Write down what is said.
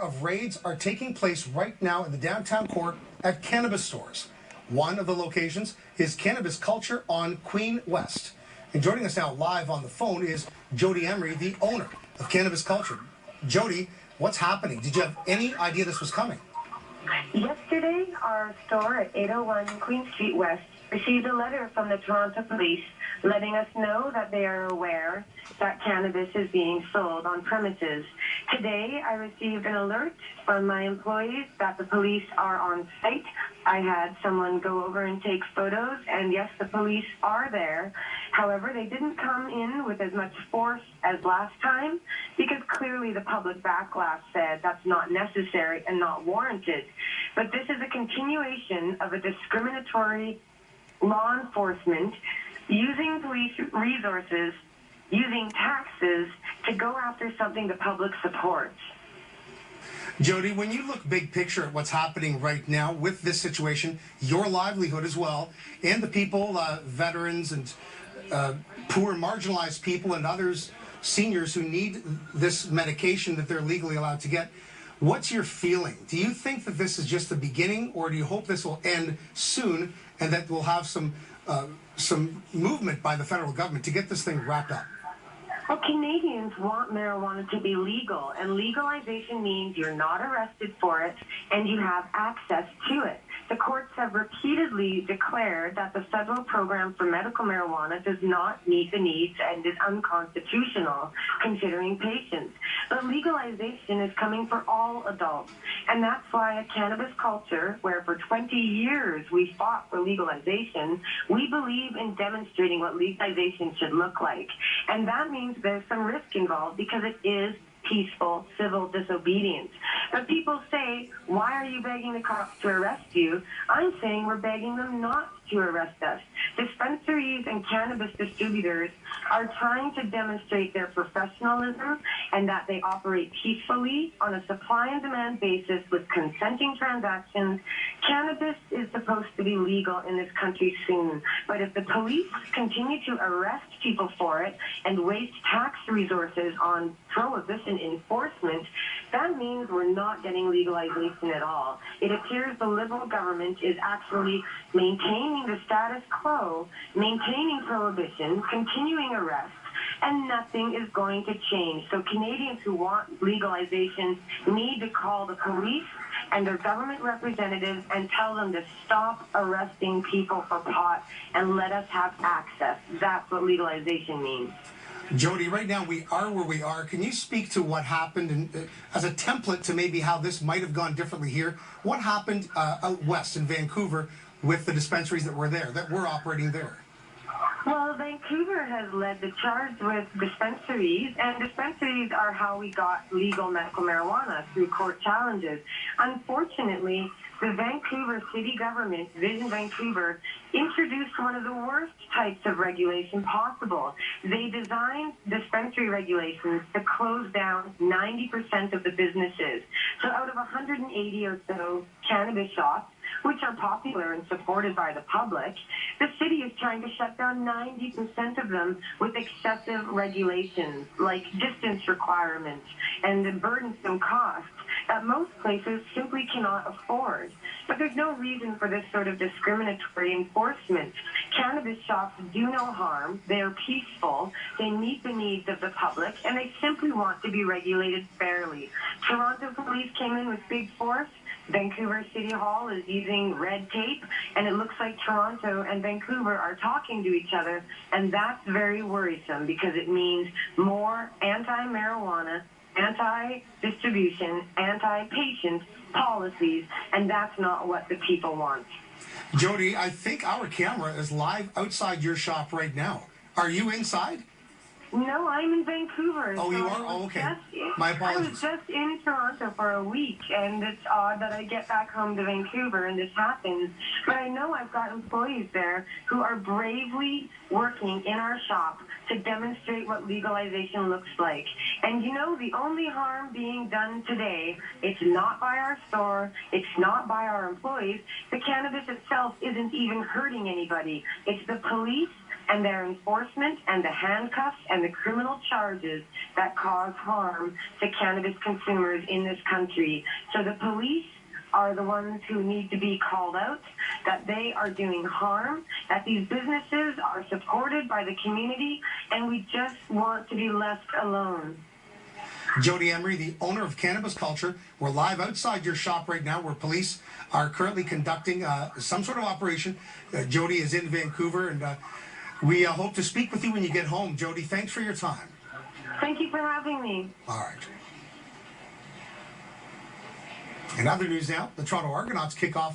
of raids are taking place right now in the downtown core at cannabis stores. One of the locations is Cannabis Culture on Queen West. And joining us now live on the phone is Jody Emery, the owner of Cannabis Culture. Jody, what's happening? Did you have any idea this was coming? Yesterday, our store at 801 Queen Street West received a letter from the Toronto Police letting us know that they are aware that cannabis is being sold on premises. Today, I received an alert from my employees that the police are on site. I had someone go over and take photos, and yes, the police are there. However, they didn't come in with as much force as last time because clearly the public backlash said that's not necessary and not warranted. But this is a continuation of a discriminatory law enforcement using police resources, using taxes to go after something the public supports. Jody, when you look big picture at what's happening right now with this situation, your livelihood as well, and the people, veterans and poor marginalized people and others, seniors who need this medication that they're legally allowed to get, what's your feeling? Do you think that this is just the beginning, or do you hope this will end soon and that we'll have some movement by the federal government to get this thing wrapped up? Well, Canadians want marijuana to be legal, and legalization means you're not arrested for it and you have access to it. The courts have repeatedly declared that the federal program for medical marijuana does not meet the needs and is unconstitutional, considering patients. But legalization is coming for all adults, and that's why at Cannabis Culture, where for 20 years we fought for legalization, we believe in demonstrating what legalization should look like. And that means there's some risk involved because it is peaceful civil disobedience. But people say, why are you begging the cops to arrest you? I'm saying we're begging them not to arrest us. Dispensaries and cannabis distributors are trying to demonstrate their professionalism and that they operate peacefully on a supply and demand basis with consenting transactions. Cannabis is supposed to be legal in this country soon, but if the police continue to arrest people for it and waste tax resources on prohibition enforcement, that means we're not getting legalization at all. It appears the Liberal government is actually maintaining the status quo, maintaining prohibition, continuing arrests, and nothing is going to change. So Canadians who want legalization need to call the police and their government representatives and tell them to stop arresting people for pot and let us have access. That's what legalization means. Jody, right now we are where we are. Can you speak to what happened and, as a template to maybe how this might have gone differently here? What happened out west in Vancouver with the dispensaries that were there, that were operating there? Well, Vancouver has led the charge with dispensaries, and dispensaries are how we got legal medical marijuana, through court challenges. Unfortunately, the Vancouver city government, Vision Vancouver, introduced one of the worst types of regulation possible. They designed dispensary regulations to close down 90% of the businesses. So out of 180 or so cannabis shops, which are popular and supported by the public, the city is trying to shut down 90% of them with excessive regulations like distance requirements and the burdensome costs that most places simply cannot afford. But there's no reason for this sort of discriminatory enforcement. Cannabis shops do no harm, they're peaceful, they meet the needs of the public, and they simply want to be regulated fairly. Toronto police came in with big force. Vancouver City Hall is using red tape, and it looks like Toronto and Vancouver are talking to each other, and that's very worrisome because it means more anti-marijuana, anti-distribution, anti-patient policies, and that's not what the people want. Jody, I think our camera is live outside your shop right now. Are you inside? No, I'm in Vancouver. Oh, so you are? Oh, okay. My apologies. I was just in Toronto for a week, and it's odd that I get back home to Vancouver and this happens. But I know I've got employees there who are bravely working in our shop to demonstrate what legalization looks like. And you know, the only harm being done today, it's not by our store, it's not by our employees. The cannabis itself isn't even hurting anybody. It's the police and their enforcement and the handcuffs and the the criminal charges that cause harm to cannabis consumers in this country. So the police are the ones who need to be called out, that they are doing harm, that these businesses are supported by the community, and we just want to be left alone. Jody Emery, the owner of Cannabis Culture. We're live outside your shop right now where police are currently conducting some sort of operation. Jody is in Vancouver, and we hope to speak with you when you get home. Jody, thanks for your time. Thank you for having me. All right. In other news now, the Toronto Argonauts kick off their